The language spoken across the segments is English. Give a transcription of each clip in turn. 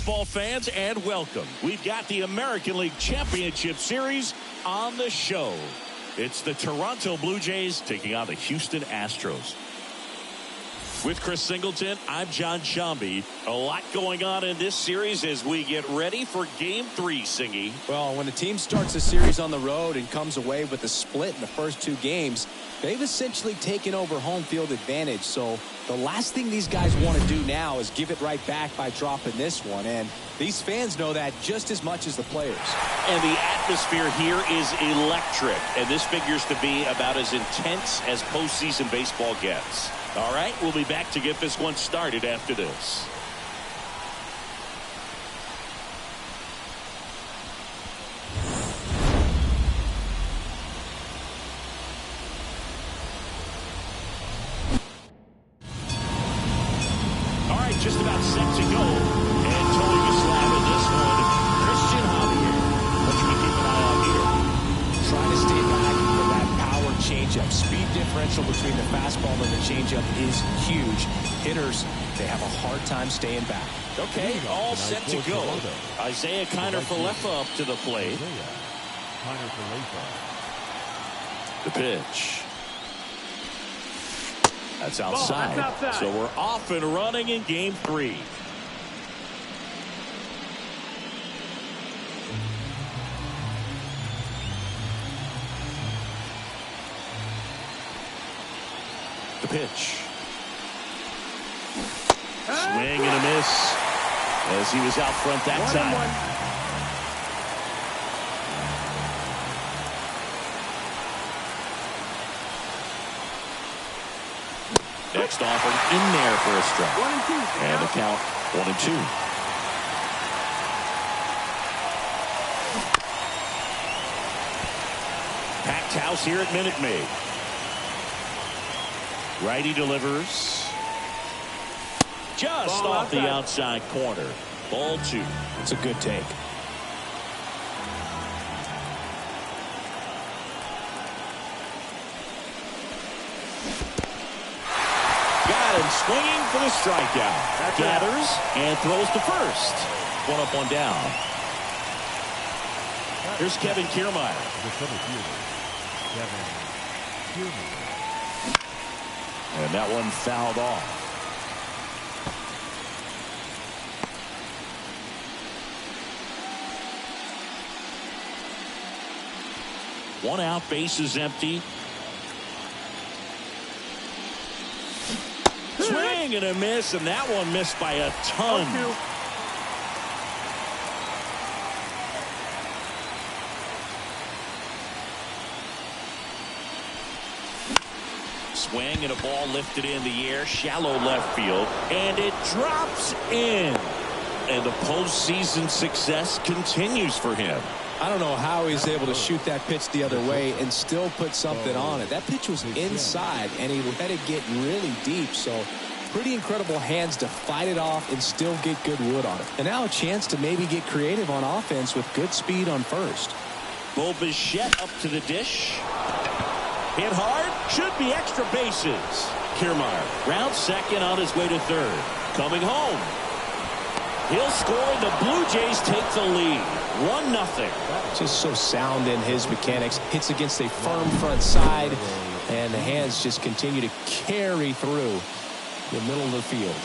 baseball fans, and welcome. We've got the American League Championship Series on the show. It's the Toronto Blue Jays taking on the Houston Astros. With Chris Singleton, I'm John Shambi. A lot going on in this series as we get ready for Game 3, Singy. Well, when a team starts a series on the road and comes away with a split in the first two games, they've essentially taken over home field advantage. So the last thing these guys want to do now is give it right back by dropping this one. And these fans know that just as much as the players. And the atmosphere here is electric. And this figures to be about as intense as postseason baseball gets. All right, we'll be back to get this one started after this. All right, just about set to go. And towing a slab in this one, Christian Javier. What should we keep an eye on here? Trying to stay back from that power changeup. Speed differential between the fastball and the changeup is huge. Hitters, they have a hard time staying back. Okay, all set to go. Isaiah Kiner-Falefa up to the plate. The pitch. That's outside. So we're off and running in Game 3. The pitch. Swing and a miss as he was out front that time. Next offer in there for a strike. And the count 1-2. Packed house here at Minute Maid. Righty delivers. Just off the outside corner. Ball 2. It's a good take. Got him swinging for the strikeout. Gathers and throws to first. One up, one down. Here's Kevin Kiermaier. And that one fouled off. One out, base is empty. Swing and a miss, and that one missed by a ton. Swing and a ball lifted in the air, shallow left field, and it drops in. And the postseason success continues for him. I don't know how he's able to shoot that pitch the other way and still put something on it. That pitch was inside, and he let it get really deep. So pretty incredible hands to fight it off and still get good wood on it. And now a chance to maybe get creative on offense with good speed on first. Bo Bichette up to the dish. Hit hard. Should be extra bases. Kiermaier round second on his way to third. Coming home. He'll score. The Blue Jays take the lead. 1-0. Just so sound in his mechanics. Hits against a firm front side, and the hands just continue to carry through the middle of the field.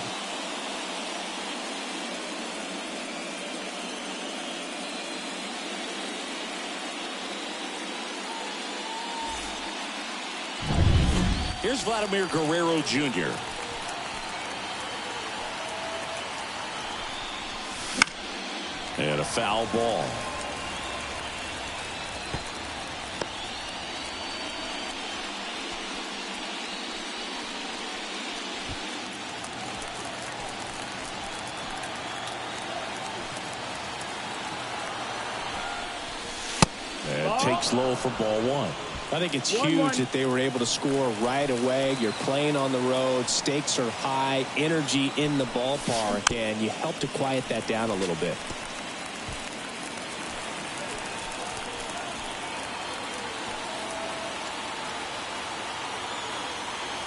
Here's Vladimir Guerrero Jr. And a foul ball. And takes low for ball 1. I think it's huge that they were able to score right away. You're playing on the road. Stakes are high. Energy in the ballpark. And you help to quiet that down a little bit.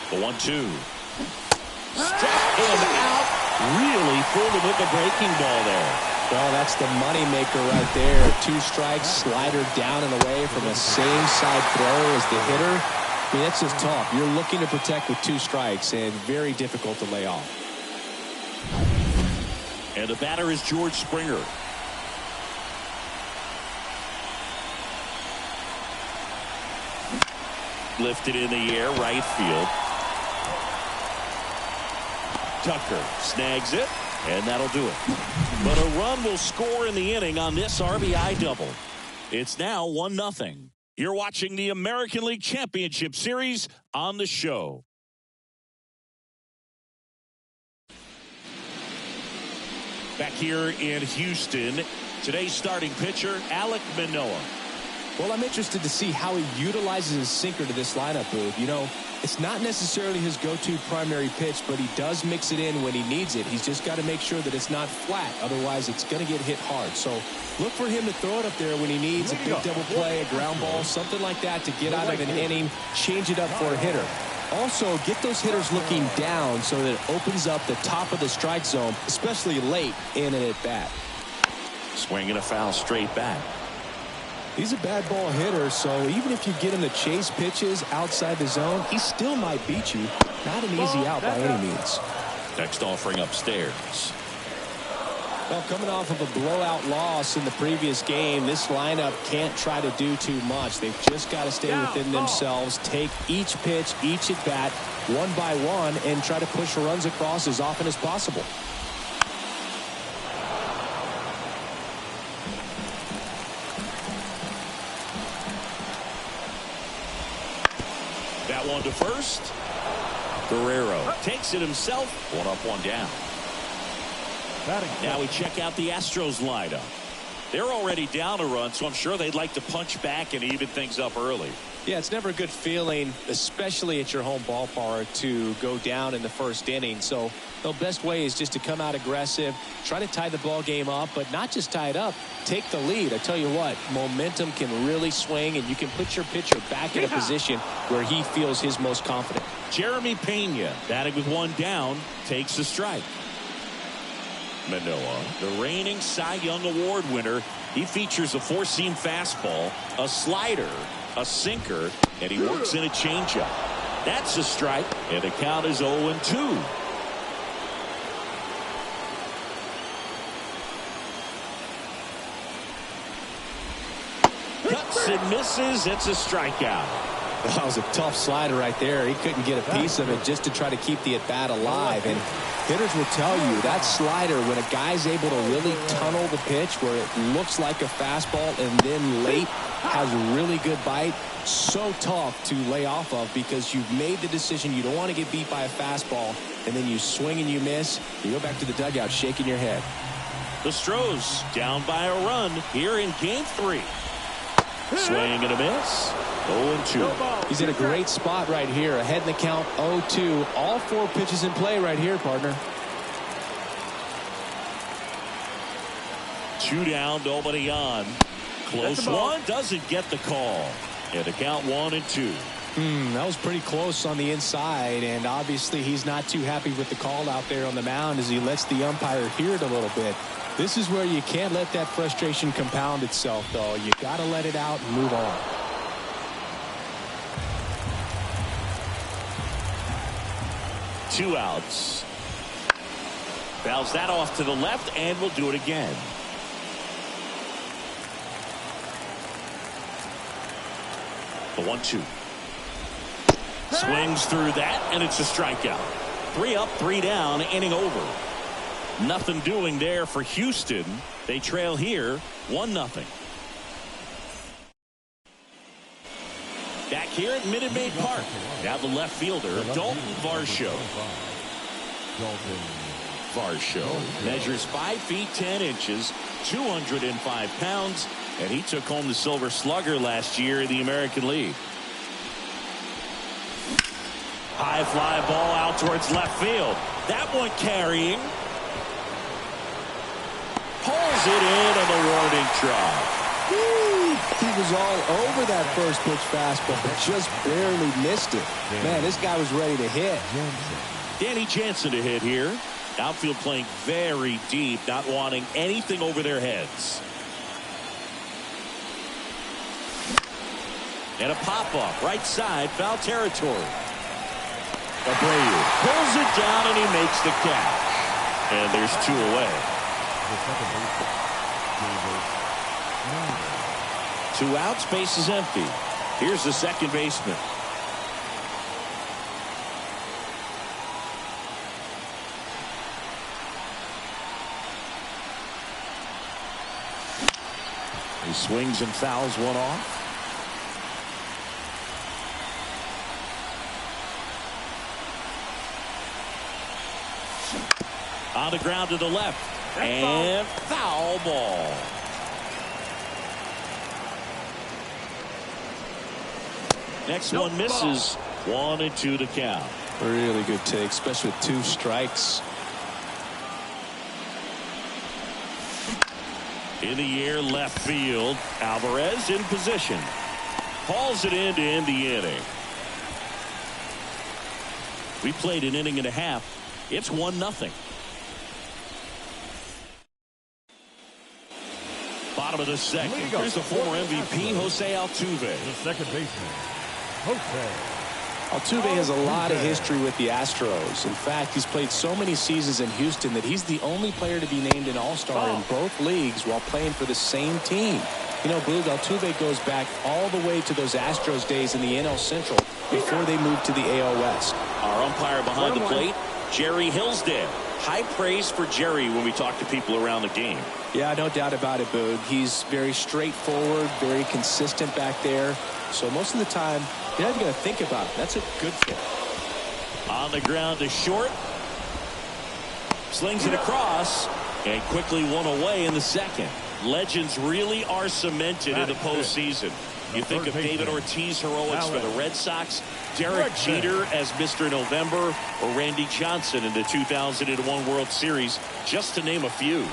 The 1-2. Struck him out Really fooled him with the breaking ball there. Well, that's the money maker right there. 2 strikes, slider down and away from the same side throw as the hitter. I mean, that's just tough. You're looking to protect with 2 strikes and very difficult to lay off. And the batter is George Springer. Lifted in the air, right field. Tucker snags it, and that'll do it. But a run will score in the inning on this RBI double. It's now 1-0. You're watching the American League Championship Series on the show. Back here in Houston, today's starting pitcher, Alek Manoah. Well, I'm interested to see how he utilizes his sinker to this lineup, Boob. You know, it's not necessarily his go-to primary pitch, but he does mix it in when he needs it. He's just got to make sure that it's not flat. Otherwise, it's going to get hit hard. So look for him to throw it up there when he needs a big double play, a ground ball, something like that to get out of an inning, change it up for a hitter. Also, get those hitters looking down so that it opens up the top of the strike zone, especially late in an at-bat. Swinging a foul straight back. He's a bad ball hitter, so even if you get him to chase pitches outside the zone, he still might beat you. Not an easy out by any means. Next offering upstairs. Well, coming off of a blowout loss in the previous game, this lineup can't try to do too much. They've just got to stay within themselves, take each pitch, each at bat, one by one, and try to push runs across as often as possible. That one to first. Guerrero takes it himself. 1 up, 1 down. Now we check out the Astros lineup. They're already down a run, so I'm sure they'd like to punch back and even things up early. Yeah, it's never a good feeling, especially at your home ballpark, to go down in the first inning. So the best way is just to come out aggressive, try to tie the ball game up, but not just tie it up, take the lead. I tell you what, momentum can really swing, and you can put your pitcher back in a position where he feels his most confident. Jeremy Pena, batting with 1 down, takes a strike. Manoah, the reigning Cy Young Award winner, he features a 4-seam fastball, a slider, a sinker, and he works in a changeup. That's a strike, and the count is 0-2. Cuts and misses. It's a strikeout. That was a tough slider right there. He couldn't get a piece of it just to try to keep the at-bat alive. And hitters will tell you that slider, when a guy's able to really tunnel the pitch where it looks like a fastball and then late has a really good bite, so tough to lay off of because you've made the decision you don't want to get beat by a fastball, and then you swing and you miss. You go back to the dugout shaking your head. The Astros down by a run here in Game 3. Swing and a miss. 0-2. He's in a great spot right here. Ahead in the count, 0-2. All 4 pitches in play right here, partner. 2 down, nobody on. Close one, doesn't get the call. And the count 1-2. That was pretty close on the inside, and obviously he's not too happy with the call out there on the mound as he lets the umpire hear it a little bit. This is where you can't let that frustration compound itself, though. You got to let it out and move on. Two outs. Fouls that off to the left, and we'll do it again. The 1-2. Swings through that, and it's a strikeout. 3 up, 3 down, inning over. Nothing doing there for Houston. They trail here 1-0. Back here at Minute Maid Park. Now the left fielder, Dalton Varsho. Varsho measures 5 feet 10 inches, 205 pounds, and he took home the Silver Slugger last year in the American League. High fly ball out towards left field. That one carrying. Pulls it in on the warning track. He was all over that first pitch fastball, but just barely missed it. Man, this guy was ready to hit. Danny Jansen to hit here. Outfield playing very deep, not wanting anything over their heads. And a pop-up, right side, foul territory. Abreu pulls it down, and he makes the catch. And there's 2 away. 2 outs, base is empty. Here's the second baseman. He swings and fouls one off. On the ground to the left. And foul ball. Next one misses. 1-2 to count. Really good take, especially with 2 strikes. In the air, left field. Alvarez in position. Hauls it in to end the inning. We played an inning and a half. It's 1-0. Bottom of the second. Here's the former MVP, Jose Altuve. The second baseman, Jose. Altuve has a lot of history with the Astros. In fact, he's played so many seasons in Houston that he's the only player to be named an All-Star in both leagues while playing for the same team. You know, Boog, Altuve goes back all the way to those Astros days in the NL Central before they moved to the AL West. Our umpire behind the plate, Jerry Hillsdale. High praise for Jerry when we talk to people around the game. Yeah, no doubt about it, Boog. He's very straightforward, very consistent back there. So most of the time, you're not even going to think about it. That's a good thing. On the ground to short. Slings it across. And quickly one away in the second. Legends really are cemented in the postseason. You think of David Ortiz heroics for the Red Sox, Derek Jeter as Mr. November, or Randy Johnson in the 2001 World Series, just to name a few.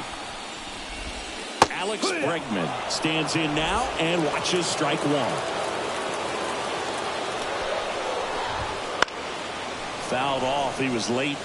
Alex Bregman stands in now and watches strike 1. Fouled off. He was late.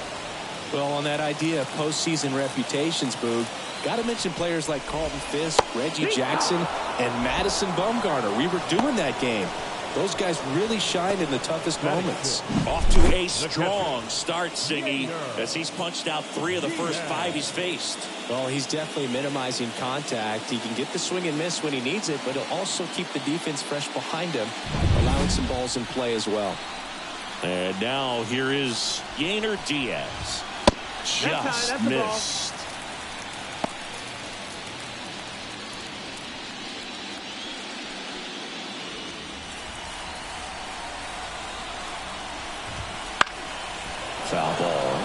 Well, on that idea of postseason reputations, Boog, got to mention players like Carlton Fisk, Reggie Jackson, and Madison Bumgarner. We were doing that game. Those guys really shined in the toughest moments. Off to a strong start, Singy, as he's punched out 3 of the first 5 he's faced. Well, he's definitely minimizing contact. He can get the swing and miss when he needs it, but he'll also keep the defense fresh behind him, allowing some balls in play as well. And now here is Yainer Diaz. Just missed. Foul ball.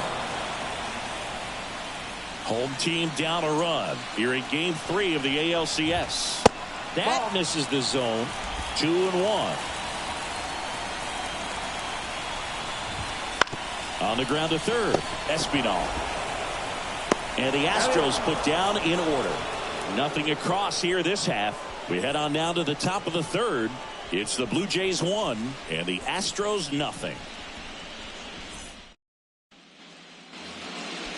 Home team down a run here in game 3 of the ALCS. That misses the zone. 2-1. On the ground to third, Espinal. And the Astros put down in order. Nothing across here this half. We head on now to the top of the third. It's the Blue Jays 1 and the Astros nothing.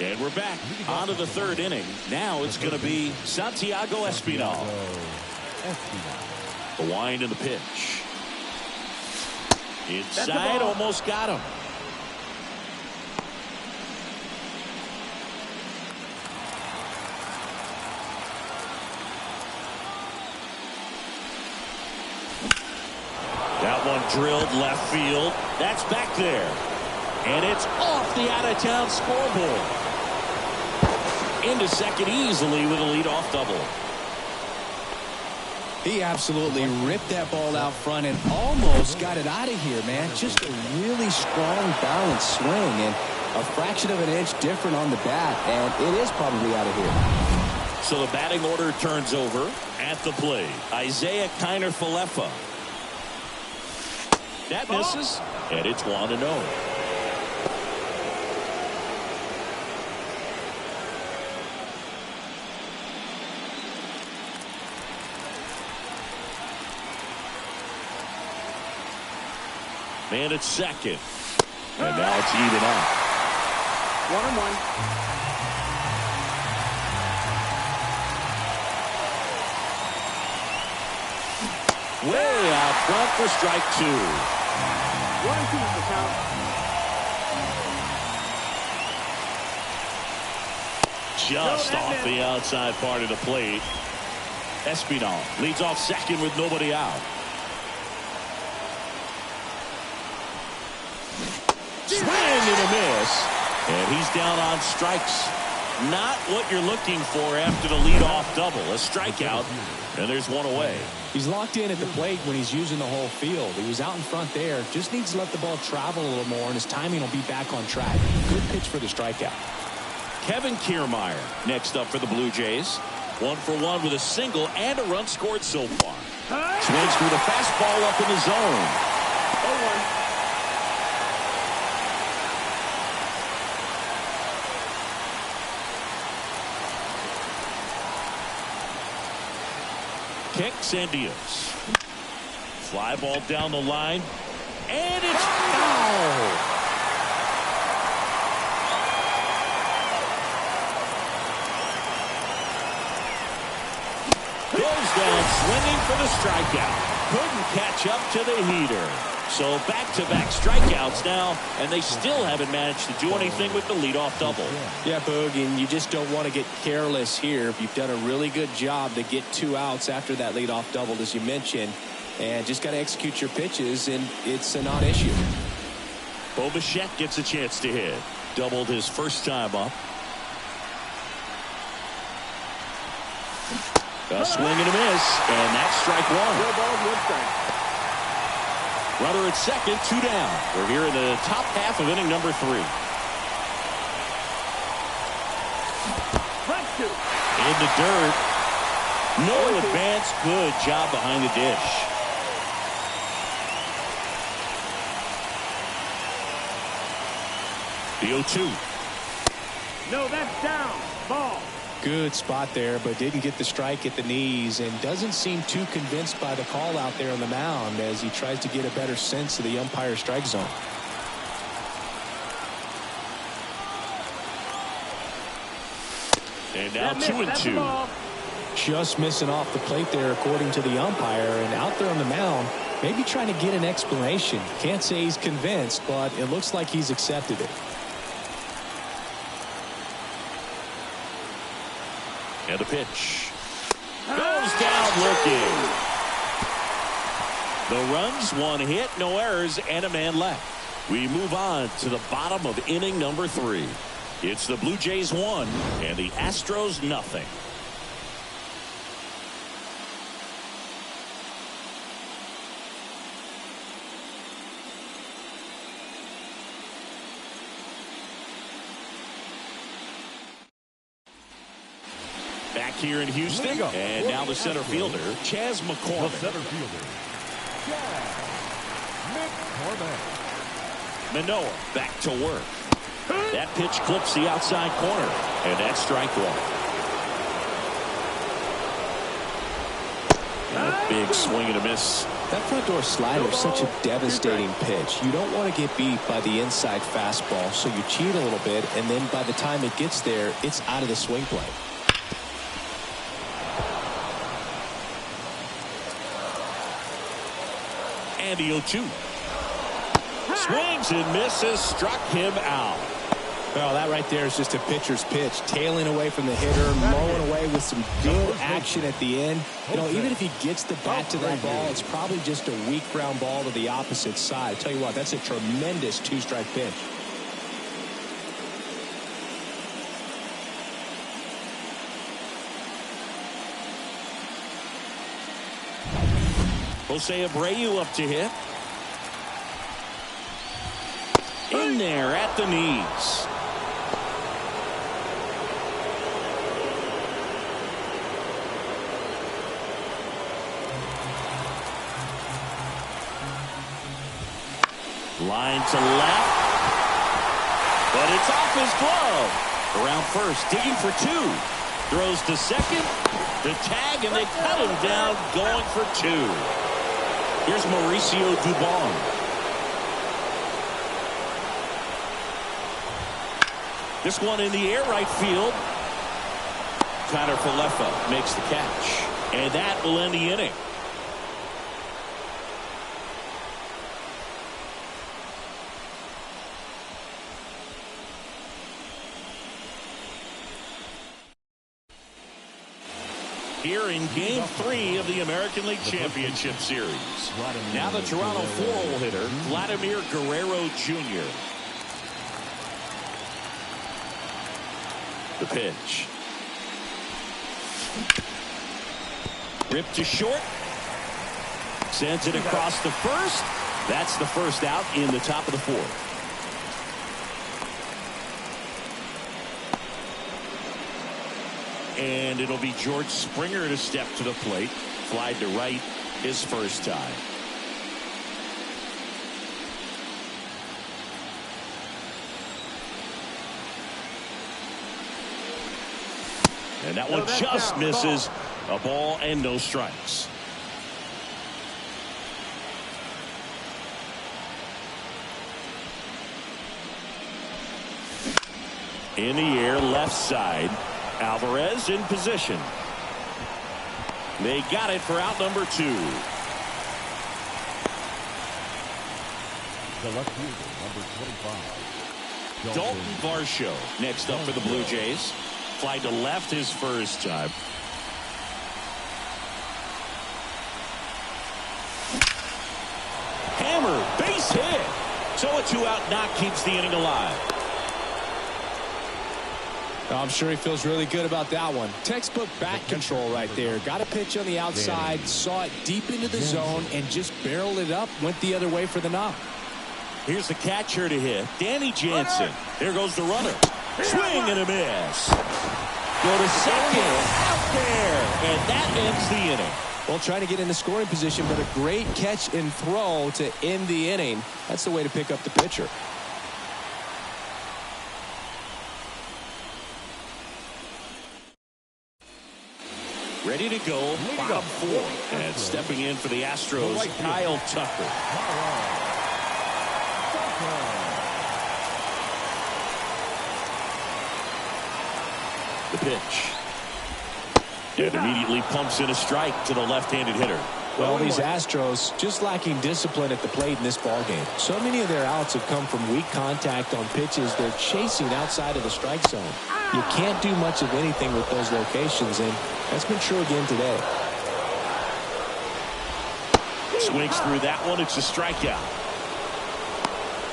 And we're back onto the third inning. Now it's going to be Santiago Espinal. The wind and the pitch. Inside, almost got him. That one drilled left field. That's back there. And it's off the out-of-town scoreboard. Into second easily with a leadoff double. He absolutely ripped that ball out front and almost got it out of here, man. Just a really strong, balanced swing and a fraction of an inch different on the bat, and it is probably out of here. So the batting order turns over at the plate. Isaiah Kiner-Falefa. That misses, and it's 1-0. Man at second. And now it's even up. 1-1. Way out front for strike 2. 1-2 is the count. Just off the outside part of the plate. Espinal leads off second with nobody out. Swing and a miss. And he's down on strikes. Not what you're looking for after the leadoff double. A strikeout, and there's one away. He's locked in at the plate when he's using the whole field. He was out in front there. Just needs to let the ball travel a little more, and his timing will be back on track. Good pitch for the strikeout. Kevin Kiermaier next up for the Blue Jays. 1 for 1 with a single and a run scored so far. Swings through the fastball up in the zone. 0-1. Kicks and deals. Fly ball down the line. And it's foul. Goes down swinging for the strikeout. Couldn't catch up to the heater. So back-to-back strikeouts now, and they still haven't managed to do anything with the leadoff double. Yeah, Boog, and you just don't want to get careless here. You've done a really good job to get 2 outs after that leadoff double, as you mentioned, and just got to execute your pitches, and it's a non-issue. Bo Bichette gets a chance to hit. Doubled his first time up. A swing and a miss, and that's strike 1. No balls, 1 strike. Runner at second, 2 down. We're here in the top half of inning number 3. Strike 2. In the dirt. No advance. Good job behind the dish. The 0-2. No, that's down. Ball. Good spot there, but didn't get the strike at the knees, and doesn't seem too convinced by the call out there on the mound as he tries to get a better sense of the umpire's strike zone. And now 2-2. Just missing off the plate there according to the umpire, and out there on the mound maybe trying to get an explanation. Can't say he's convinced, but it looks like he's accepted it. And a pitch. Goes down looking. The runs, 1 hit, no errors, and a man left. We move on to the bottom of inning number 3. It's the Blue Jays 1 and the Astros nothing. Back here in Houston, and now the center fielder, Chas McCormick. The center fielder, Chas McCormick. Manoah back to work. That pitch clips the outside corner, and that's strike 1. And a big swing and a miss. That front door slider is such a devastating pitch. You don't want to get beat by the inside fastball, so you cheat a little bit, and then by the time it gets there, it's out of the swing play. And the 0-2. Swings and misses, struck him out. Well, that right there is just a pitcher's pitch. Tailing away from the hitter, mowing away with some good action at the end. You know, even if he gets the bat to that ball, it's probably just a weak ground ball to the opposite side. I tell you what, that's a tremendous 2-strike pitch. Jose Abreu up to hit. In there at the knees. Line to left. But it's off his glove. Around first, digging for 2. Throws to second. The tag, and they cut him down, going for 2. Here's Mauricio Dubon. This one in the air right field. Connor Falefa makes the catch. And that will end the inning. Here in Game 3 of the American League Championship Series. Now the Toronto 4-hole hitter, Vladimir Guerrero Jr. The pitch. Ripped to short. Sends it across the first. That's the first out in the top of the fourth. And it'll be George Springer to step to the plate. Fly to right, his first time. And that one just misses. A ball and no strikes. In the air, left side. Alvarez in position. They got it for out number 2. The left fielder, number 25. Dalton Varsho next up for the Blue Jays. Fly to left his first time. Hammer, base hit. So a 2-out knock keeps the inning alive. I'm sure he feels really good about that one. Textbook bat control right there. Got a pitch on the outside, saw it deep into the zone, and just barreled it up, went the other way for the knock. Here's the catcher to hit, Danny Jansen. There goes the runner. Swing and a miss. Go to second, out there, and that ends the inning. Well, trying to get in the scoring position, but a great catch and throw to end the inning. That's the way to pick up the pitcher. Ready to go, bottom 4. And stepping in for the Astros, Kyle Tucker. The pitch. And immediately pumps in a strike to the left-handed hitter. Well, these Astros just lacking discipline at the plate in this ballgame. So many of their outs have come from weak contact on pitches they're chasing outside of the strike zone. You can't do much of anything with those locations, and that's been true again today. Swings through that one. It's a strikeout.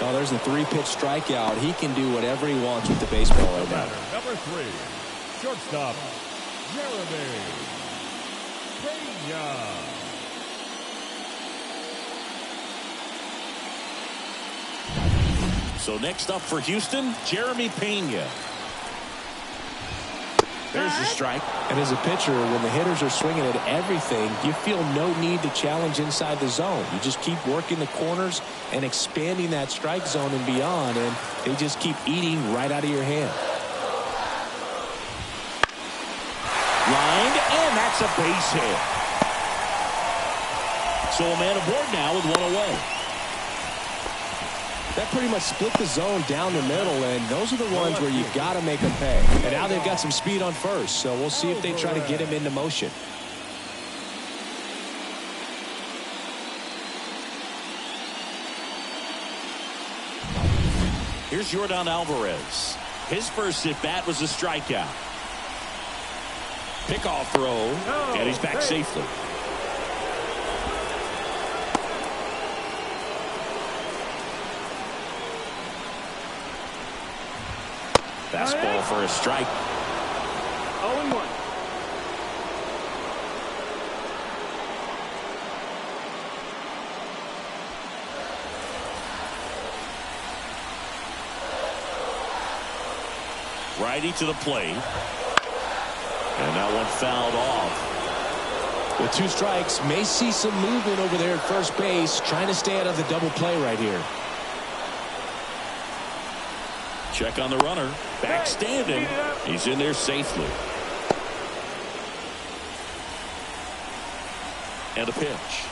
Oh, there's a 3-pitch strikeout. He can do whatever he wants with the baseball right now. Number 3, shortstop, Jeremy Pena. So next up for Houston, Jeremy Pena. There's the strike. And as a pitcher, when the hitters are swinging at everything, you feel no need to challenge inside the zone. You just keep working the corners and expanding that strike zone and beyond, and they just keep eating right out of your hand. Lined, and that's a base hit. So a man aboard now with one away. That pretty much split the zone down the middle, and those are the ones where you've got to make them pay. And now they've got some speed on first, so we'll see if they try to get him into motion. Here's Yordan Alvarez. His first at-bat was a strikeout. Pickoff throw, and he's back safely. Fastball for a strike. 0-1. Righty to the plate. And that one fouled off. With 2 strikes, may see some movement over there at first base, trying to stay out of the double play right here. Check on the runner. Back standing. He's in there safely. And a pitch.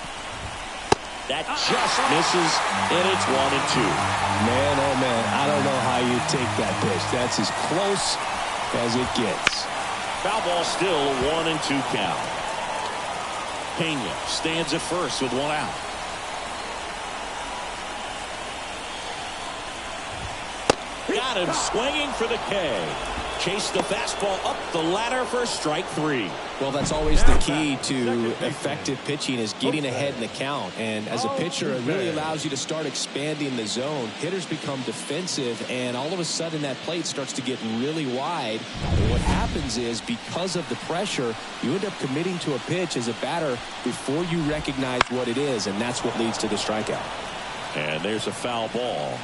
That just misses, and it's 1-2. Man, oh man, I don't know how you take that pitch. That's as close as it gets. Foul ball, still a 1-2 count. Pena stands at first with 1 out. Got him swinging for the K. Chase the fastball up the ladder for strike 3. Well, that's always the key to effective pitching, is getting ahead in the count. And as a pitcher, it really allows you to start expanding the zone. Hitters become defensive, and all of a sudden that plate starts to get really wide. And what happens is, because of the pressure, you end up committing to a pitch as a batter before you recognize what it is, and that's what leads to the strikeout. And there's a foul ball.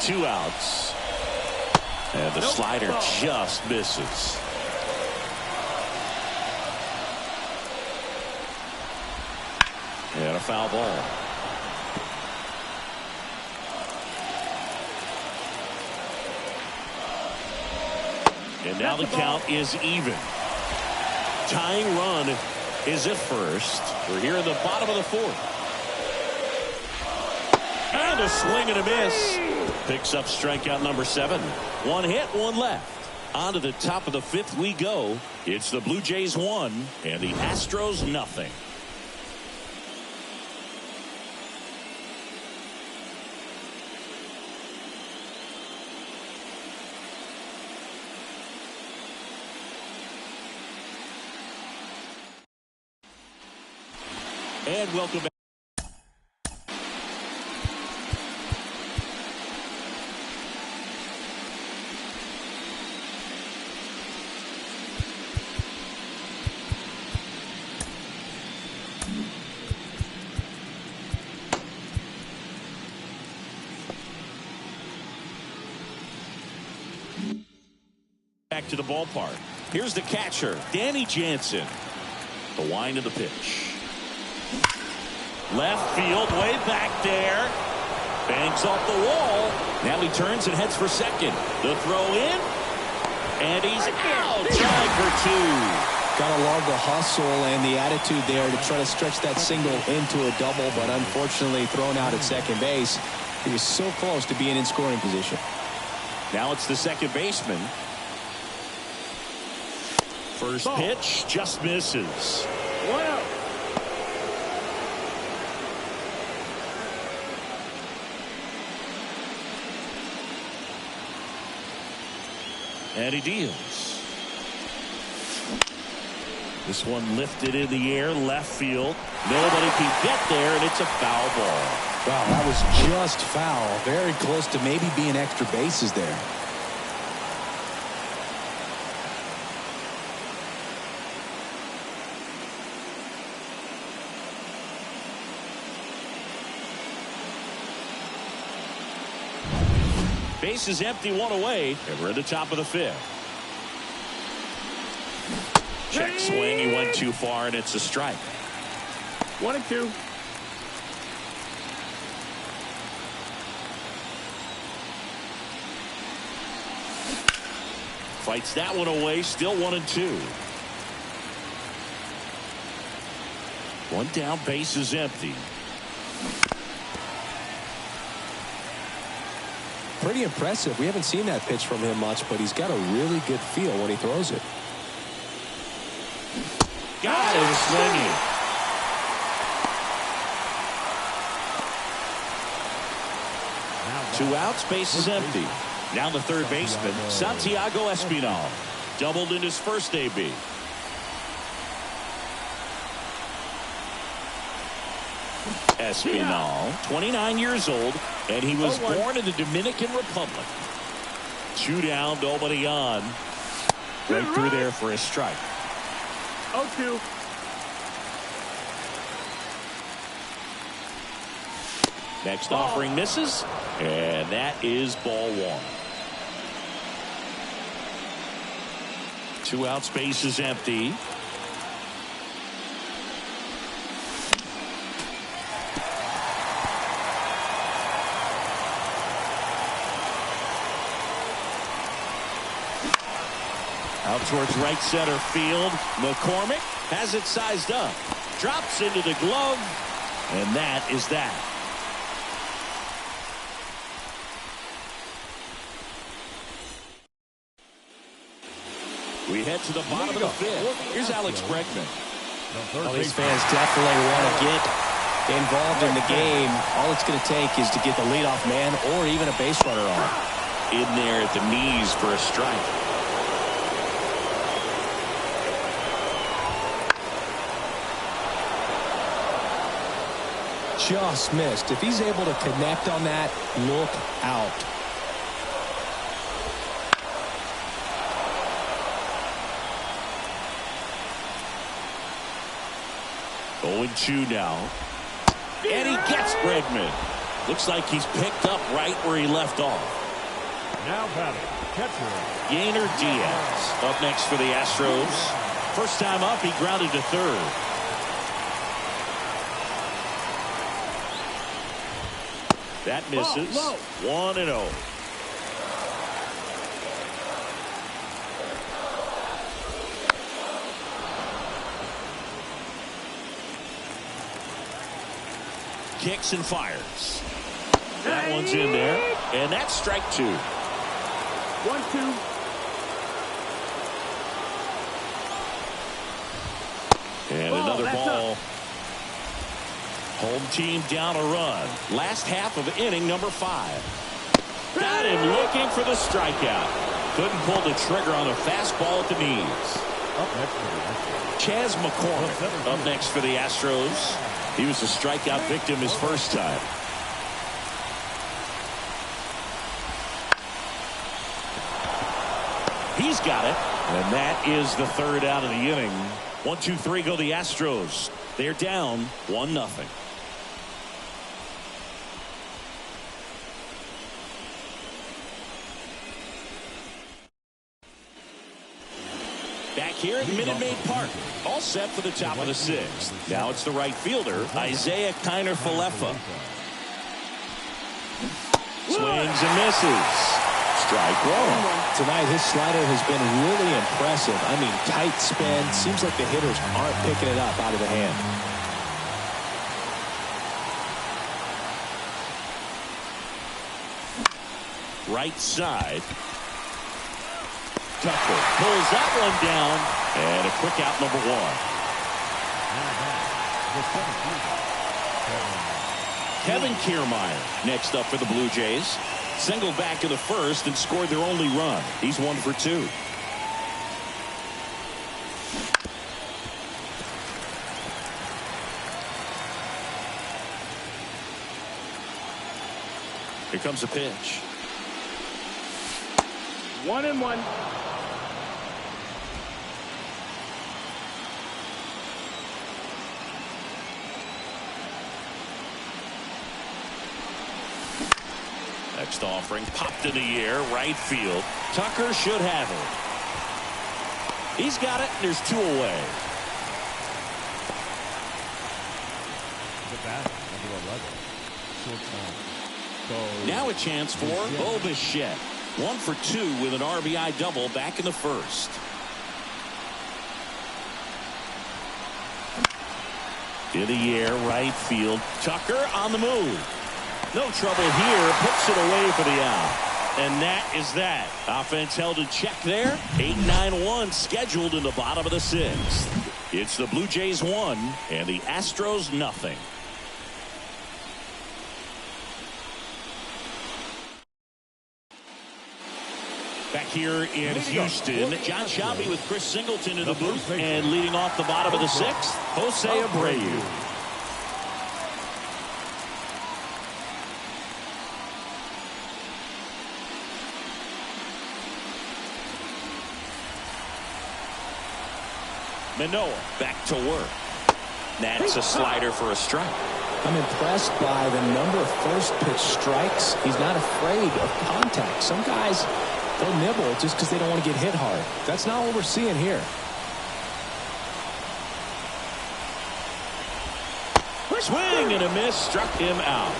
Two outs. And the slider just misses. And a foul ball. And now the count is even. Tying run is at first. We're here in the bottom of the 4th. And a swing and a miss. Picks up strikeout number 7. 1 hit, 1 left. On to the top of the 5th we go. It's the Blue Jays 1 and the Astros nothing. And welcome back. Back to the ballpark. Here's the catcher, Danny Jansen. The wind of the pitch. Left field, way back there. Bangs off the wall. Now he turns and heads for second. The throw in. And he's out. Trying for 2. Gotta love the hustle and the attitude there to try to stretch that single into a double, but unfortunately thrown out at second base. He was so close to being in scoring position. Now it's the second baseman. First pitch just misses. 1 out. And he deals. This one lifted in the air, left field. Nobody can get there, and it's a foul ball. Wow, that was just foul. Very close to maybe being extra bases there. Base is empty, 1 away, and we're at the top of the 5th. Check swing, he went too far, and it's a strike. 1-2. Fights that one away, still 1-2. 1 down, base is empty. Pretty impressive. We haven't seen that pitch from him much, but he's got a really good feel when he throws it. Got him swinging. Two outs, base is empty. Now the third baseman, Santiago Espinal. Doubled in his first AB. Espinal, 29 years old, and he was born in the Dominican Republic. 2 down, nobody on. Right through there for a strike. 0-2. Next offering misses, and that is ball 1. 2 out, space is empty. Out towards right center field. McCormick has it sized up. Drops into the glove. And that is that. We head to the bottom of the fifth. Here's Alex Bregman. Well, these fans definitely want to get involved in the game. All it's going to take is to get the leadoff man or even a base runner on. In there at the knees for a strike. Just missed. If he's able to connect on that, look out. Oh, 0-2 now. And he gets Bregman. Looks like he's picked up right where he left off. Now batting, catcher. Yainer Diaz up next for the Astros. First time up, he grounded to third. That misses. 1-0. Kicks and fires. That one's in there. And that's strike 2. 1-2. And another ball. Home team down a run. Last half of inning number 5. Got him looking for the strikeout. Couldn't pull the trigger on a fastball at the knees. Chas McCormick up next for the Astros. He was a strikeout victim his first time. He's got it. And that is the third out of the inning. 1-2-3 go the Astros. They're down 1-0. Back here at Minute Maid Park. All set for the top of the 6th. Now it's the right fielder, Isaiah Kiner-Falefa. Swings and misses. Strike 1. Tonight his slider has been really impressive. I mean, tight spin. Seems like the hitters aren't picking it up out of the hand. Right side. Tucker pulls that one down. And a quick out, number 1. Kevin Kiermaier next up for the Blue Jays. Singled back to the first and scored their only run. He's 1 for 2. Here comes a pitch. 1-1. Next offering popped in the air, right field. Tucker should have it. He's got it, and there's 2 away. Now a chance for Bo Bichette. 1 for 2 with an RBI double back in the first. In the air, right field. Tucker on the move. No trouble here. Puts it away for the out. And that is that. Offense held in check there. 8-9-1 scheduled in the bottom of the 6th. It's the Blue Jays 1 and the Astros nothing. Back here in Houston, John Shelby with Chris Singleton in the booth. And leading off the bottom of the 6th, Jose Abreu. Manoah back to work. That's a slider for a strike. I'm impressed by the number of first pitch strikes. He's not afraid of contact. Some guys, they'll nibble just because they don't want to get hit hard. That's not what we're seeing here. Swing and a miss, struck him out.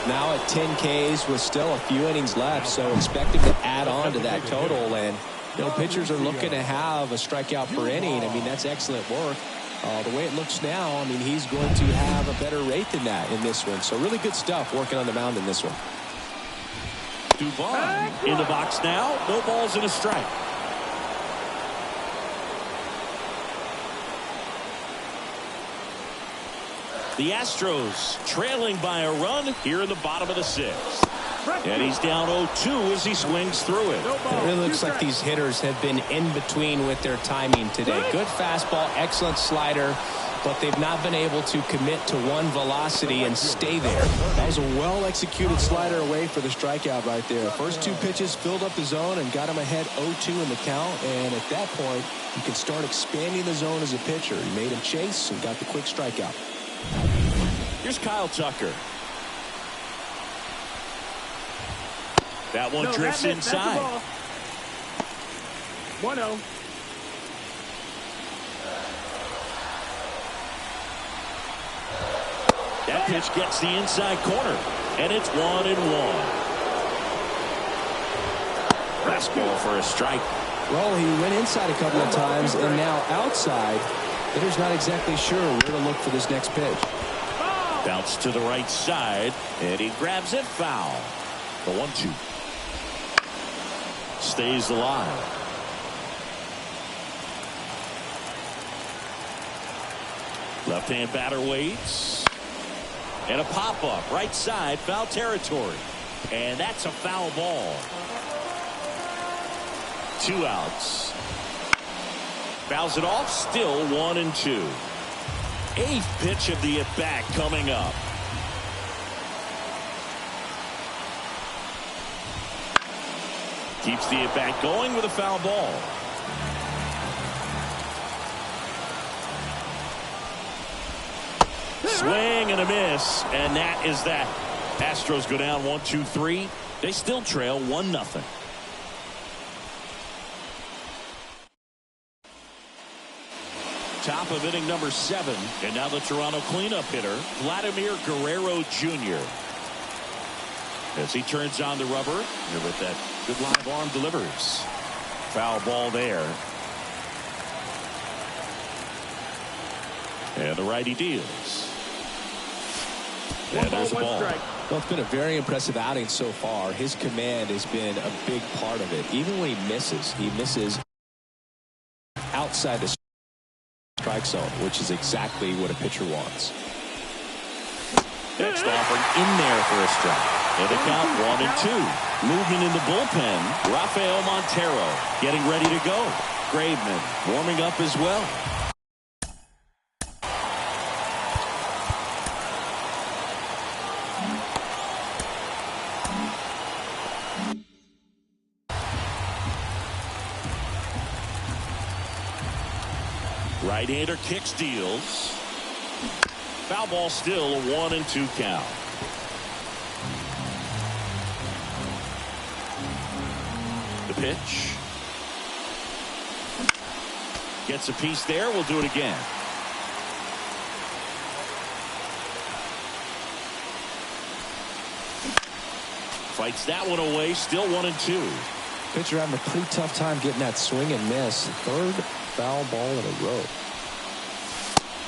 Now at 10 Ks with still a few innings left, so expect him to add on to that total, and You know, pitchers are looking to have a strikeout per inning. I mean, that's excellent work. The way it looks now, I mean, he's going to have a better rate than that in this one. So really good stuff working on the mound in this one. Duvall in the box now. No balls and a strike. The Astros trailing by a run here in the bottom of the sixth. And he's down 0-2 as he swings through it. It really looks like these hitters have been in between with their timing today. Good fastball, excellent slider, but they've not been able to commit to one velocity and stay there. That was a well-executed slider away for the strikeout right there. First two pitches filled up the zone and got him ahead 0-2 in the count. And at that point, you can start expanding the zone as a pitcher. He made him chase and got the quick strikeout. Here's Kyle Tucker. That one drifts inside. 1-0. That pitch gets the inside corner, and it's 1-1. Fastball for a strike. Well, he went inside a couple of times, and now outside. Hitter's not exactly sure where to look for this next pitch. Bounce to the right side, and he grabs it foul. The 1-2. Stays alive. Left-hand batter waits. And a pop-up right side, foul territory. And that's a foul ball. 2 outs. Fouls it off, still 1-2. 8th pitch of the at-bat coming up. Keeps the at-bat going with a foul ball. Swing and a miss, and that is that. Astros go down 1-2-3. They still trail 1-0. Top of inning number 7, and now the Toronto cleanup hitter, Vladimir Guerrero Jr. As he turns on the rubber, and with that good live arm delivers. Foul ball there. And the righty deals. And there's a ball. Well, it's been a very impressive outing so far. His command has been a big part of it. Even when he misses outside the strike zone, which is exactly what a pitcher wants. Next offering in there for a strike. And the count 1-2. Moving in the bullpen, Rafael Montero getting ready to go. Graveman warming up as well. Right-hander kicks, deals. Foul ball, still a 1-2 count. The pitch. Gets a piece there. We'll do it again. Fights that one away. Still 1-2. Pitcher having a pretty tough time getting that swing and miss. Third foul ball in a row.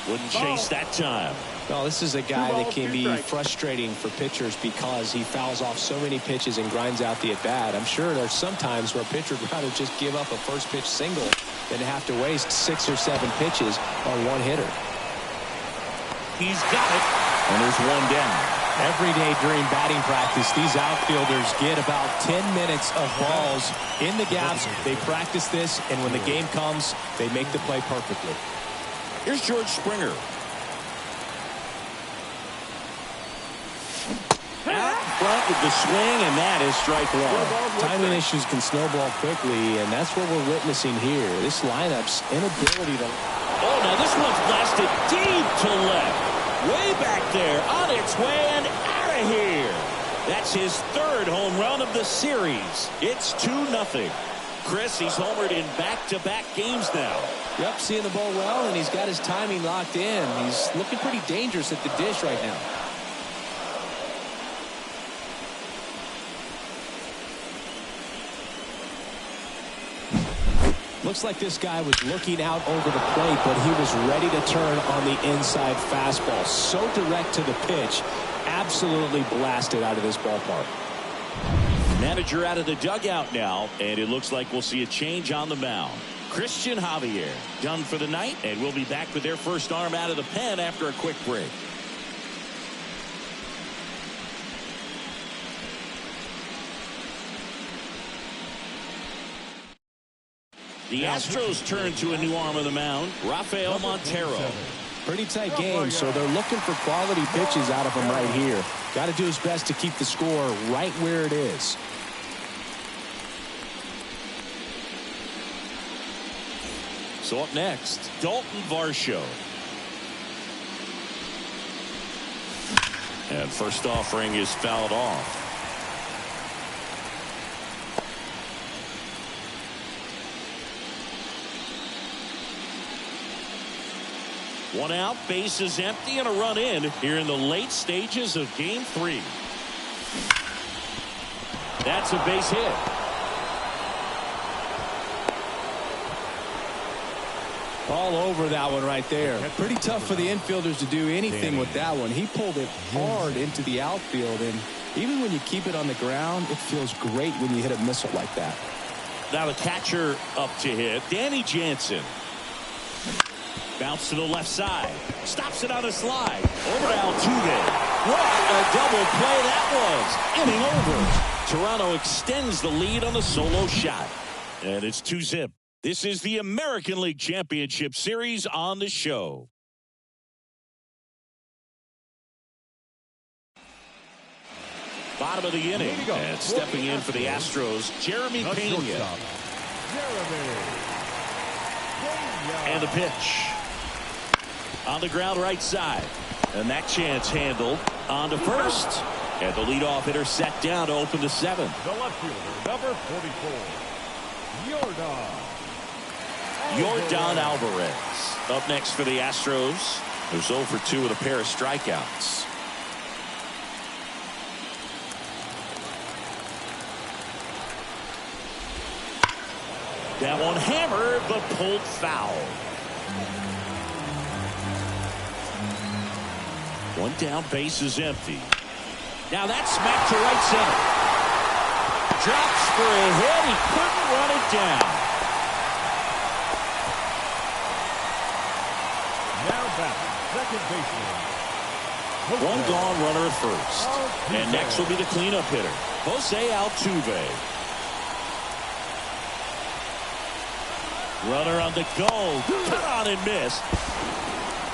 Wouldn't chase that time. Well, this is a guy that can be frustrating for pitchers because he fouls off so many pitches and grinds out the at-bat. I'm sure there's some times where a pitcher would rather just give up a first pitch single than have to waste 6 or 7 pitches on one hitter. He's got it. And there's one down. Every day during batting practice, these outfielders get about 10 minutes of balls in the gaps. They practice this, and when the game comes, they make the play perfectly. Here's George Springer. Out front with the swing, and that is strike 1. Timing issues can snowball quickly, and that's what we're witnessing here. This lineup's inability to... Oh, now this one's blasted deep to left. Way back there, on its way and out of here. That's his 3rd home run of the series. It's 2-0. Chris, he's homered in back-to-back games now. Yep, seeing the ball well, and he's got his timing locked in. He's looking pretty dangerous at the dish right now. Looks like this guy was looking out over the plate, but he was ready to turn on the inside fastball. So direct to the pitch. Absolutely blasted out of this ballpark. Manager out of the dugout now, and it looks like we'll see a change on the mound. Christian Javier done for the night, and we'll be back with their first arm out of the pen after a quick break. The Astros turn to a new arm of the mound, Rafael Montero. Pretty tight game, so they're looking for quality pitches out of him right here. Got to do his best to keep the score right where it is. So up next, Dalton Varsho. And first offering is fouled off. One out, base is empty, and a run in here in the late stages of Game 3. That's a base hit. All over that one right there. Pretty tough for the infielders to do anything with that one. He pulled it hard into the outfield, and even when you keep it on the ground, it feels great when you hit a missile like that. Now the catcher up to hit, Danny Jansen. Bounce to the left side. Stops it on a slide. Over to Altuve. What a double play that was. Inning over. Toronto extends the lead on the solo shot. And it's 2-zip. This is the American League Championship Series on the show. Bottom of the inning. And stepping in for the Astros, Jeremy Pena. And the pitch. On the ground right side. And that chance handled. On to first. And the leadoff hitter set down to open the seventh. The left fielder, number 44, Yordan Alvarez. Up next for the Astros. Who's 0 for 2 with a pair of strikeouts. That one hammered but pulled foul. One down, base is empty. Now that's smacked to right center. Drops for a hit. He couldn't run it down. now batting, second baseman. One gone, runner at first. And next will be the cleanup hitter, Jose Altuve. Runner on the go. Cut on and missed.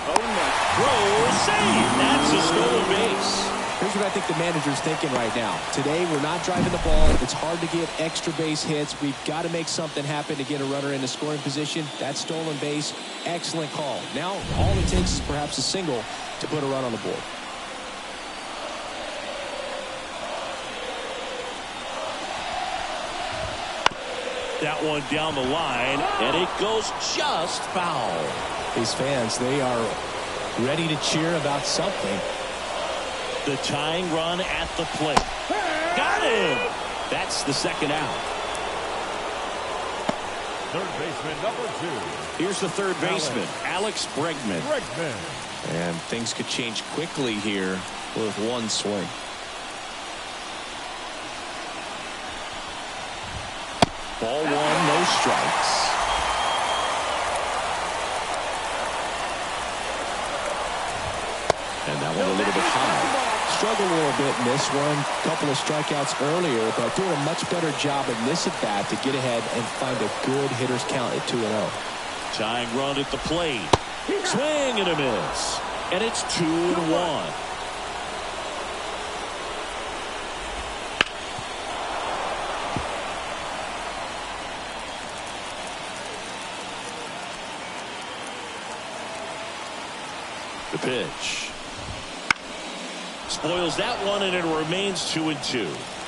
Throw, save. That's a stolen base. Here's what I think the manager's thinking right now. Today, we're not driving the ball. It's hard to get extra base hits. We've got to make something happen to get a runner into scoring position. That stolen base, excellent call. Now, all it takes is perhaps a single to put a run on the board. That one down the line, and it goes just foul. These fans, they are ready to cheer about something. The tying run at the plate. Got him! That's the second out. Third baseman, number 2. Here's the third baseman, Alex Bregman. And things could change quickly here with one swing. Ball one, no strikes. And that one a little bit high. Struggled a little bit in this one. Couple of strikeouts earlier, but doing a much better job in this at bat to get ahead and find a good hitter's count at 2-0. Tying run at the plate. Swing and a miss. And it's 2-1. The pitch. Spoils that one, and it remains 2-2.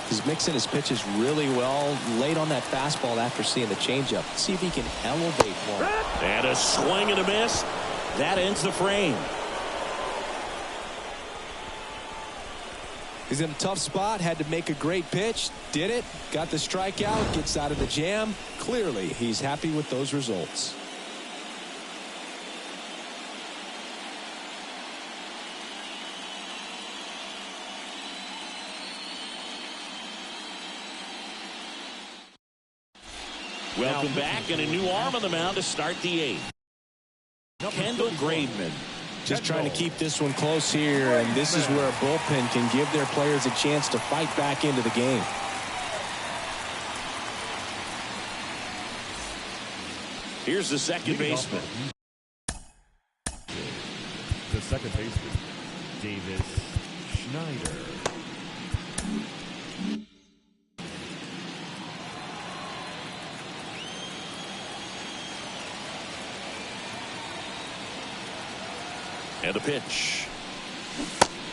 He's mixing his pitches really well. Late on that fastball after seeing the changeup. See if he can elevate one. And a swing and a miss. That ends the frame. He's in a tough spot, had to make a great pitch, did it, got the strikeout, gets out of the jam. Clearly, he's happy with those results. Welcome back, and a new arm on the mound to start the eighth. Kendall Graveman. Just trying to keep this one close here, and this is where a bullpen can give their players a chance to fight back into the game. Here's the second baseman. The second baseman, Davis Schneider. And a pitch.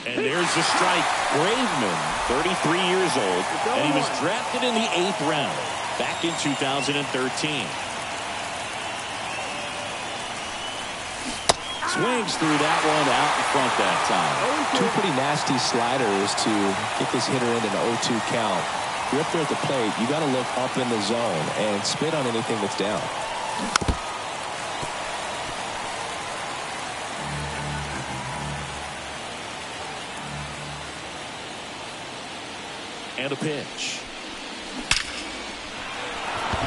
And there's the strike. Graveman, 33 years old, and he was drafted in the 8th round back in 2013. Swings through that one out in front that time. Two pretty nasty sliders to get this hitter in an 0-2 count. You're up there at the plate, you got to look up in the zone and spit on anything that's down. And a pitch.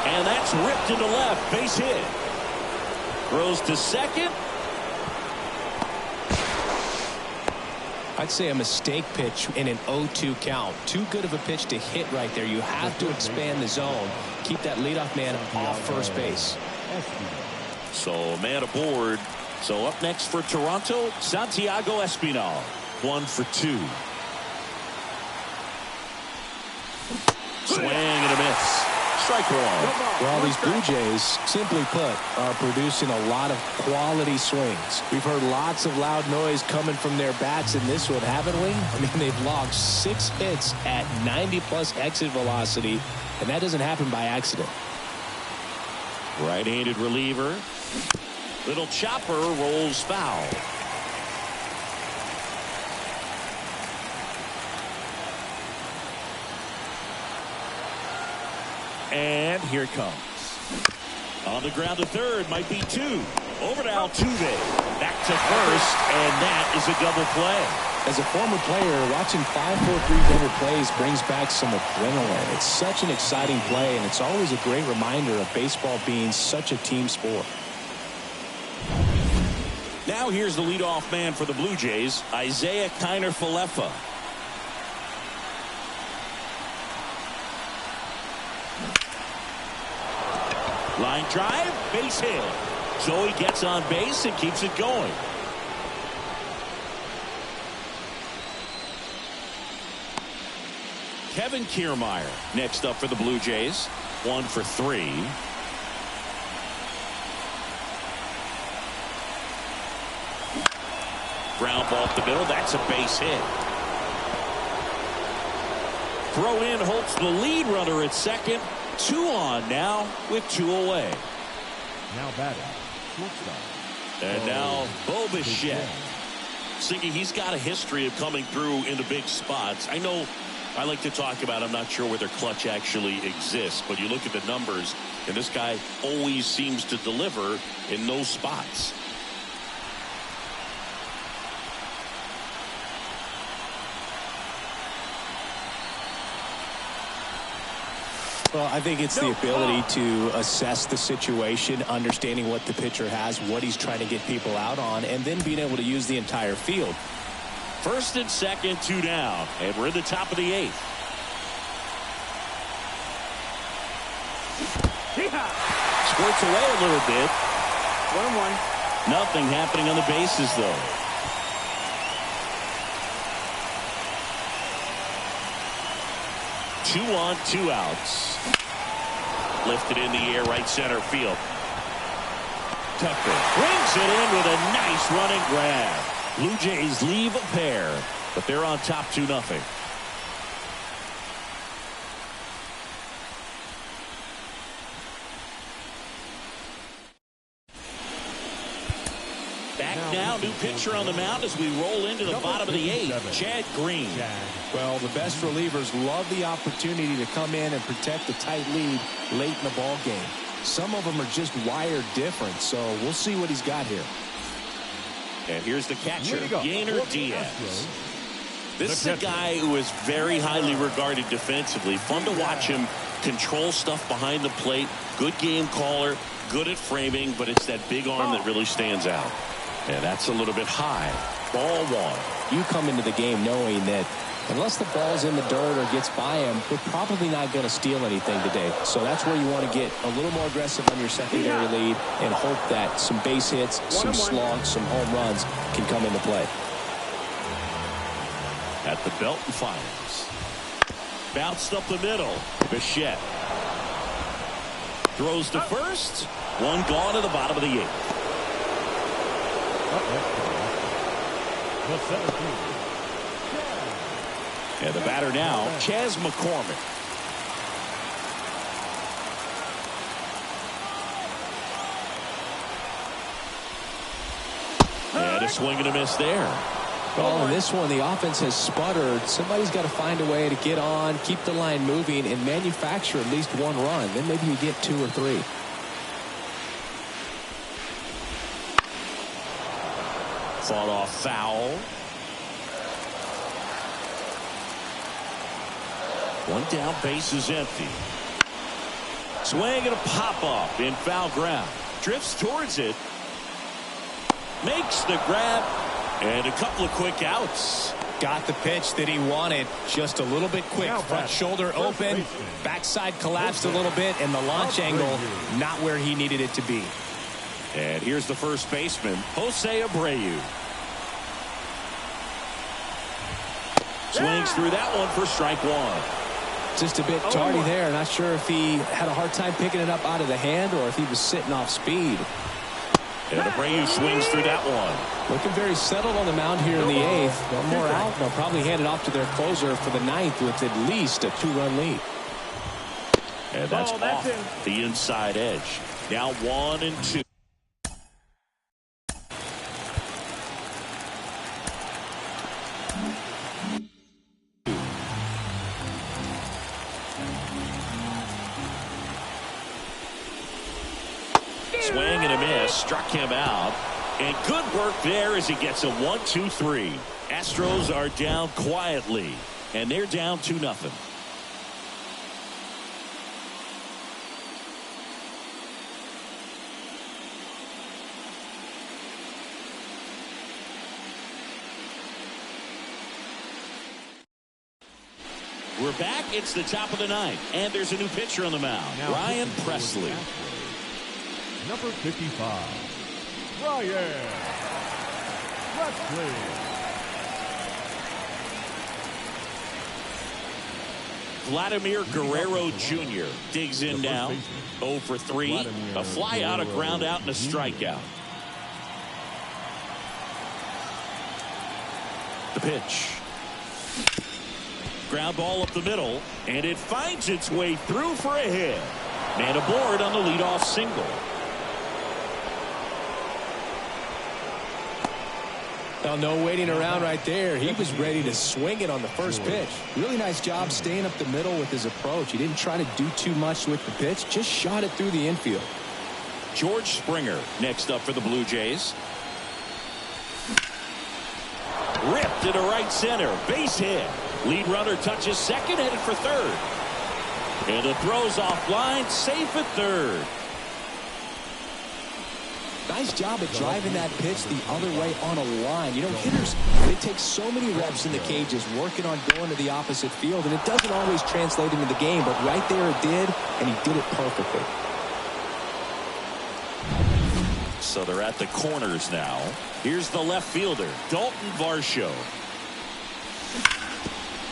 And that's ripped into left. Base hit. Throws to second. I'd say a mistake pitch in an 0-2 count. Too good of a pitch to hit right there. You have to expand the zone. Keep that leadoff man off first base. So man aboard. So up next for Toronto, Santiago Espinal. 1 for 2. Swing and a miss. Strike one. Well, these Blue Jays, simply put, are producing a lot of quality swings. We've heard lots of loud noise coming from their bats in this one, haven't we? I mean, they've logged 6 hits at 90+ exit velocity, and that doesn't happen by accident. Right-handed reliever. Little chopper rolls foul. And here it comes. On the ground to third, might be 2. Over to Altuve. Back to first, and that is a double play. As a former player, watching 5-4-3 plays brings back some adrenaline. It's such an exciting play, and it's always a great reminder of baseball being such a team sport. Now here's the leadoff man for the Blue Jays, Isaiah Kiner-Falefa. Line drive, base hit. Joey gets on base and keeps it going. Kevin Kiermaier next up for the Blue Jays. 1 for 3. Ground ball up the middle. That's a base hit. Throw in halts the lead runner at second. 2 on now with 2 away. Now batting, shortstop. And now Bo Bichette. Siggy, he's got a history of coming through in the big spots. I know I like to talk about, I'm not sure whether clutch actually exists, but you look at the numbers, and this guy always seems to deliver in those spots. Well, I think it's the ability to assess the situation, understanding what the pitcher has, what he's trying to get people out on, and then being able to use the entire field. First and second, 2 down, and we're in the top of the 8th. Squirts away a little bit. 1-1. Nothing happening on the bases, though. Two on, 2 outs. Lifted in the air, right center field. Tucker brings it in with a nice running grab. Blue Jays leave a pair, but they're on top 2-0. Back now. New pitcher on the mound as we roll into the bottom of the 8th. Chad Green. Well, the best relievers love the opportunity to come in and protect a tight lead late in the ball game. Some of them are just wired different, so we'll see what he's got here. And here's the catcher, Yainer Diaz. This is a guy who is very highly regarded defensively. Fun to watch him control stuff behind the plate. Good game caller, good at framing, but it's that big arm that really stands out. And that's a little bit high. Ball 1. You come into the game knowing that unless the ball's in the dirt or gets by him, we're probably not going to steal anything today. So that's where you want to get a little more aggressive on your secondary lead and hope that some base hits, some slugs, some home runs can come into play. At the belt and fires. Bounced up the middle. Bichette. Throws to first. One gone to the bottom of the 8th. And the batter now, Chas McCormick. And a swing and a miss there. Well, in this one, the offense has sputtered. Somebody's got to find a way to get on, keep the line moving, and manufacture at least one run. Then maybe you get 2 or 3. Fought off foul. One down, base is empty. Swing and a pop-up in foul ground. Drifts towards it. Makes the grab. And a couple of quick outs. Got the pitch that he wanted. Just a little bit quick. Front shoulder open. Backside collapsed a little bit. And the launch angle not where he needed it to be. And here's the first baseman, Jose Abreu. Swings through that one for strike 1. Just a bit tardy there. Not sure if he had a hard time picking it up out of the hand or if he was sitting off speed. And Abreu swings through that one. Looking very settled on the mound here in the 8th. One more out. They'll probably hand it off to their closer for the 9th with at least a 2-run lead. And that's off the inside edge. Now 1-2. Swing and a miss, struck him out. And good work there as he gets a 1-2-3. Astros are down quietly, and they're down 2-0. We're back. It's the top of the 9th, and there's a new pitcher on the mound, Ryan Presley. Number 55, Ryan Presley. Vladimir Guerrero Jr. digs in now. 0 for 3. A fly out, a ground out, and a strikeout. The pitch. Ground ball up the middle, and it finds its way through for a hit. Man aboard on the leadoff single. Well, no waiting around right there. He was ready to swing it on the first pitch. Really nice job staying up the middle with his approach. He didn't try to do too much with the pitch, just shot it through the infield. George Springer next up for the Blue Jays. Ripped into right center. Base hit. Lead runner touches second, headed for third. And the throw's offline, safe at third. Nice job at driving that pitch the other way on a line. You know, hitters, they take so many reps in the cages working on going to the opposite field, and it doesn't always translate into the game, but right there it did, and he did it perfectly. So they're at the corners now. Here's the left fielder, Dalton Varsho.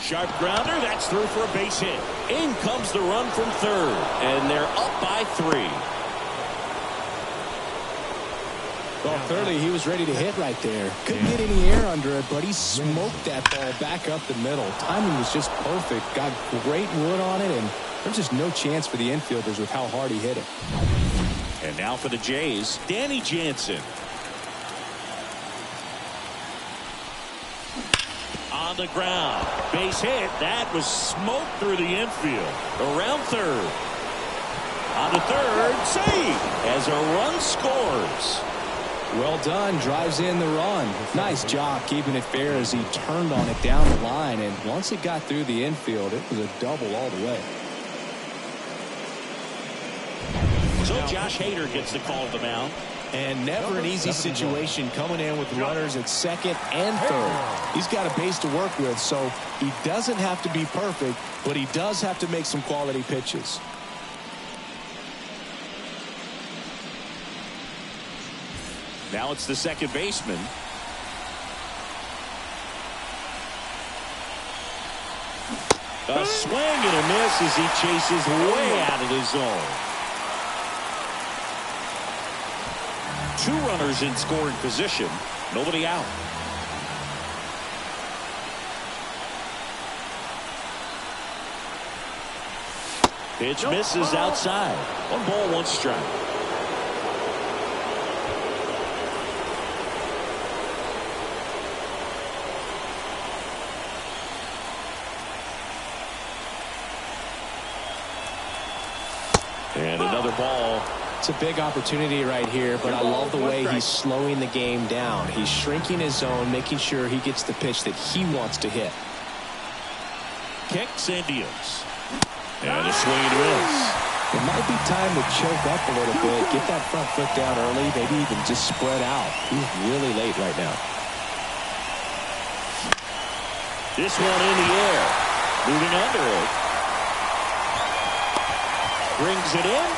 Sharp grounder, that's through for a base hit. In comes the run from third, and they're up by 3. Well, clearly he was ready to hit right there. Couldn't get any air under it, but he smoked that ball back up the middle. Timing was just perfect. Got great wood on it, and there's just no chance for the infielders with how hard he hit it. And now for the Jays, Danny Jansen. on the ground. Base hit. That was smoked through the infield. Around third. On to third. Save as a run scores. Well done. Drives in the run. Nice job keeping it fair as he turned on it down the line. And once it got through the infield, it was a double all the way. So Josh Hader gets the call to the mound. And never an easy situation coming in with runners at second and third. He's got a base to work with, so he doesn't have to be perfect, but he does have to make some quality pitches. Now it's the second baseman. A swing and a miss as he chases way out of the zone. 2 runners in scoring position. Nobody out. Pitch misses outside. 1 ball, 1 strike. And another ball. It's a big opportunity right here, but I love the way he's slowing the game down. He's shrinking his zone, making sure he gets the pitch that he wants to hit. Kicks and deals. And a swing and a miss. It might be time to choke up a little bit, get that front foot down early, maybe even just spread out. He's really late right now. This one in the air. Moving under it. Brings it in.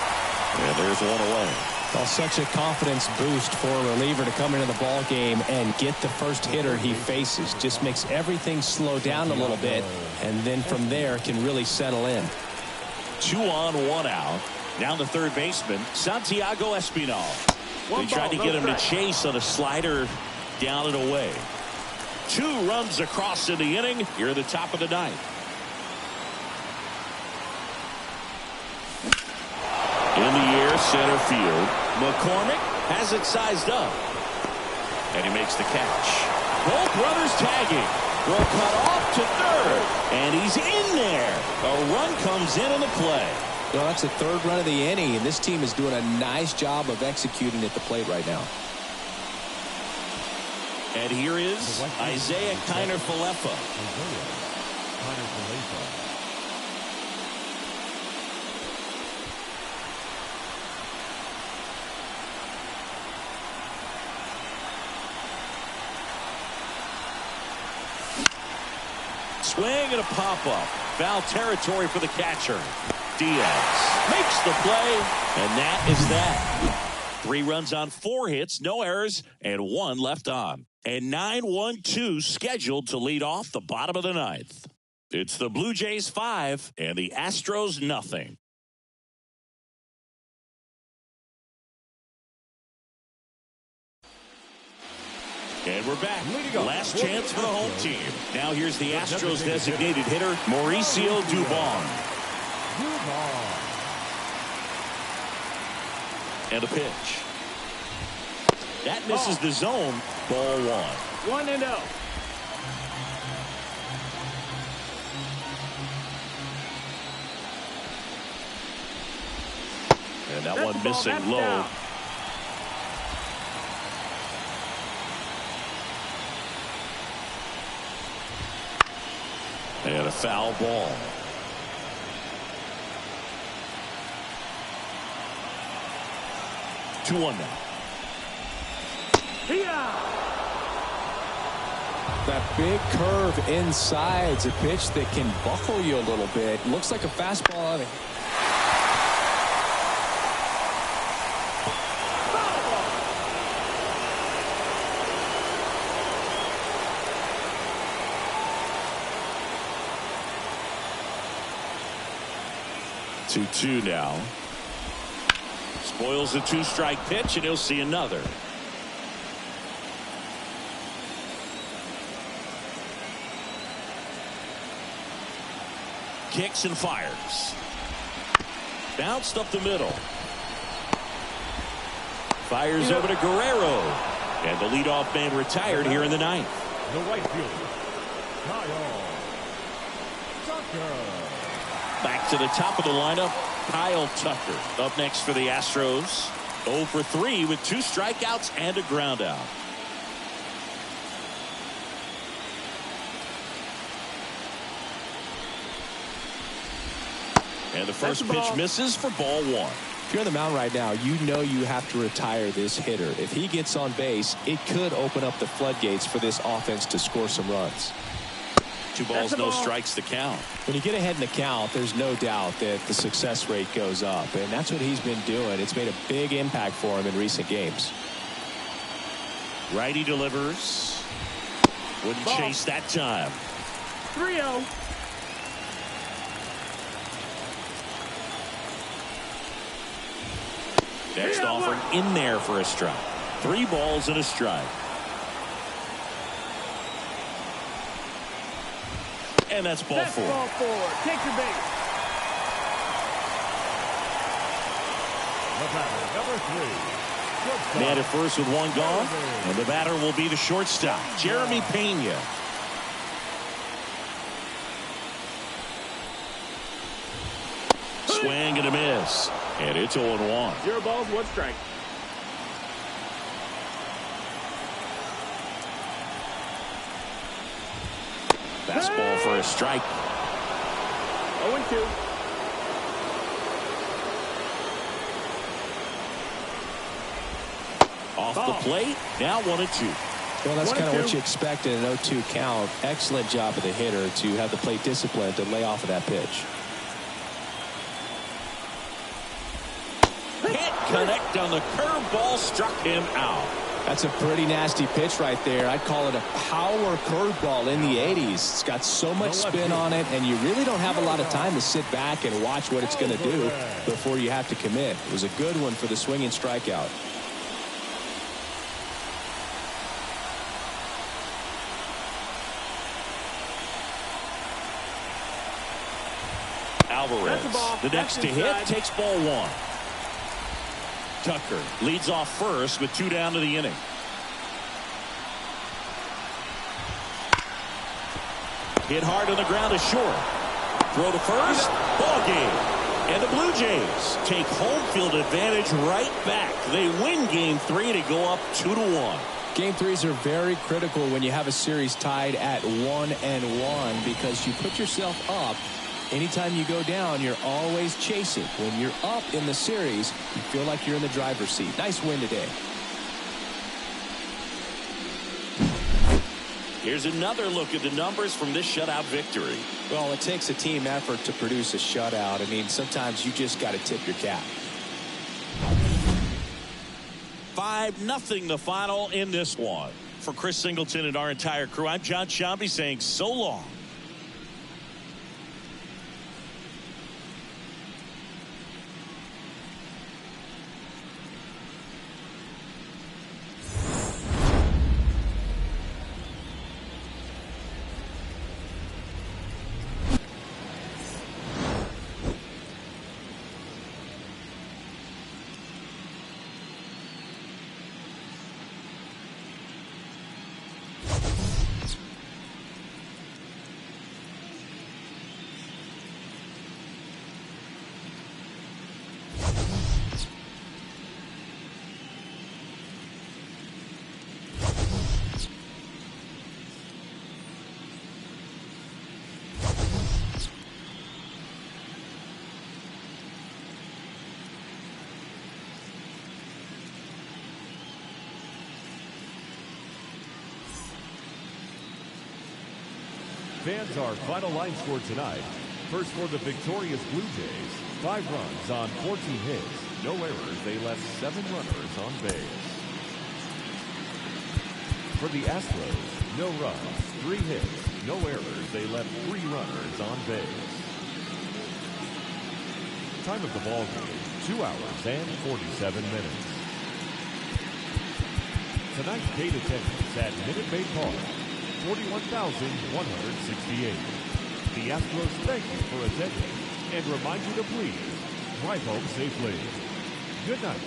And there's one away. Well, such a confidence boost for a reliever to come into the ball game and get the first hitter he faces. Just makes everything slow down a little bit, and then from there can really settle in. 2 on, 1 out. Now the third baseman, Santiago Espinal. They tried to get him to chase on a slider down and away. 2 runs across in the inning. Here at the top of the 9th. In the air, center field. McCormick has it sized up. And he makes the catch. Both runners tagging. Throw cut off to third. And he's in there. A run comes in the play. Well, that's the 3rd run of the inning, and this team is doing a nice job of executing at the plate right now. And here is Isaiah Kiner-Falefa. Swing and a pop-up. Foul territory for the catcher. Diaz makes the play, and that is that. 3 runs on 4 hits, no errors, and 1 left on. And 9-1-2 scheduled to lead off the bottom of the 9th. It's the Blue Jays 5 and the Astros nothing. And we're back. Last chance for the home team. Now here's the Astros designated hitter, Mauricio Dubon. And a pitch. That misses the zone. Ball 1. 1-0. And that one missing low. And a foul ball. Two one now. That big curve inside's a pitch that can buckle you a little bit. Looks like a fastball on it. Two now. Spoils the 2-strike pitch, and he'll see another. Kicks and fires. Bounced up the middle. Fires over to Guerrero. And the leadoff man retired here in the 9th. The right fielder, Kyle Tucker. Back to the top of the lineup, Kyle Tucker up next for the Astros. 0 for 3 with 2 strikeouts and a ground out. And the first pitch misses for ball 1. If you're on the mound right now, you know you have to retire this hitter. If he gets on base, it could open up the floodgates for this offense to score some runs. 2 balls, no strikes to count. When you get ahead in the count, there's no doubt that the success rate goes up, and that's what he's been doing. It's made a big impact for him in recent games. Righty delivers. Wouldn't chase that time. 3-0. Next offering in there for a strike. 3 balls and a strike. And that's ball 4. Ball 4. Take your base. The batter, number 3. Shortstop. Man at first with 1 gone. And the batter will be the shortstop, Jeremy Pena. Swing and a miss. And it's 0-1. 0 balls, 1 strike. Fastball for a strike. 0-2. Off the plate. Now 1-2. Well, that's kind of 1-2. what you expect in an 0-2 count. Excellent job of the hitter to have the plate discipline to lay off of that pitch. Can't connect on the curveball. Struck him out. That's a pretty nasty pitch right there. I'd call it a power curveball in the 80s. It's got so much spin on it, and you really don't have a lot of time to sit back and watch what it's going to do before you have to commit. It was a good one for the swinging strikeout. Alvarez, the next to hit, takes ball 1. Tucker leads off first with 2 down to the inning. Hit hard on the ground is short. Throw to first. Ball game. And the Blue Jays take home field advantage right back. They win game 3 to go up 2-1. Game 3s are very critical when you have a series tied at 1-1 because you put yourself up. Anytime you go down, you're always chasing. When you're up in the series, you feel like you're in the driver's seat. Nice win today. Here's another look at the numbers from this shutout victory. Well, it takes a team effort to produce a shutout. I mean, sometimes you just got to tip your cap. 5-0 the final in this one. For Chris Singleton and our entire crew, I'm John Shambi saying so long. Fans, our final line score tonight. First for the victorious Blue Jays, 5 runs on 14 hits. No errors. They left 7 runners on base. For the Astros, no runs, 3 hits. No errors. They left 3 runners on base. Time of the ball game, 2 hours and 47 minutes. Tonight's gate attendance at Minute Maid Park, 41,168. The Astros thank you for attending and remind you to please drive home safely. Good night.